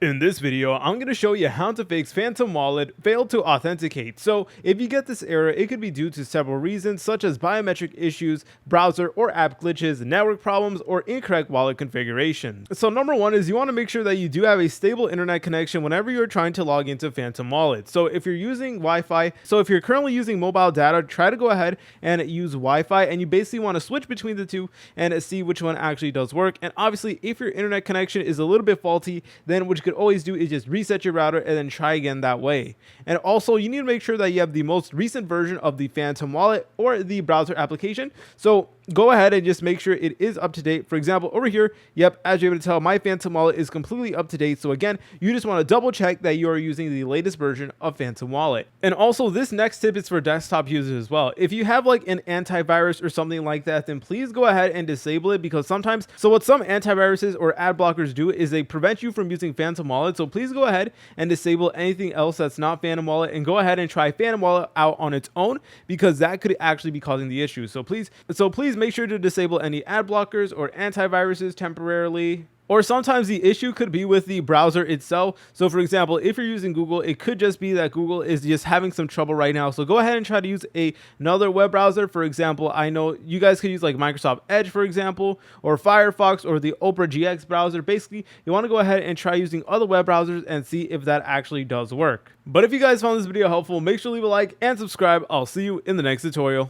In this video, I'm going to show you how to fix Phantom Wallet failed to authenticate. So if you get this error, it could be due to several reasons such as biometric issues, browser or app glitches, network problems, or incorrect wallet configuration. So number one is you want to make sure that you do have a stable internet connection whenever you're trying to log into Phantom Wallet. So if you're using Wi-Fi, if you're currently using mobile data, try to go ahead and use Wi-Fi, and you basically want to switch between the two and see which one actually does work. And obviously, if your internet connection is a little bit faulty, then what you could always do is just reset your router and then try again that way. And also, you need to make sure that you have the most recent version of the Phantom Wallet or the browser application. So go ahead and just make sure it is up to date. For example, over here, yep, as you're able to tell, my Phantom Wallet is completely up to date. So again, you just want to double check that you are using the latest version of Phantom Wallet. And also, this next tip is for desktop users as well. If you have like an antivirus or something like that, then please go ahead and disable it, because sometimes, what some antiviruses or ad blockers do is they prevent you from using Phantom Wallet. So please go ahead and disable anything else that's not Phantom Wallet, and go ahead and try Phantom Wallet out on its own, because that could actually be causing the issue. So please make sure to disable any ad blockers or antiviruses temporarily. Or sometimes the issue could be with the browser itself. So for example, if you're using Google, it could just be that Google is just having some trouble right now. So go ahead and try to use another web browser. For example, I know you guys could use like Microsoft Edge, for example, or Firefox, or the Opera GX browser. Basically, you want to go ahead and try using other web browsers and see if that actually does work. But if you guys found this video helpful, make sure to leave a like and subscribe. I'll see you in the next tutorial.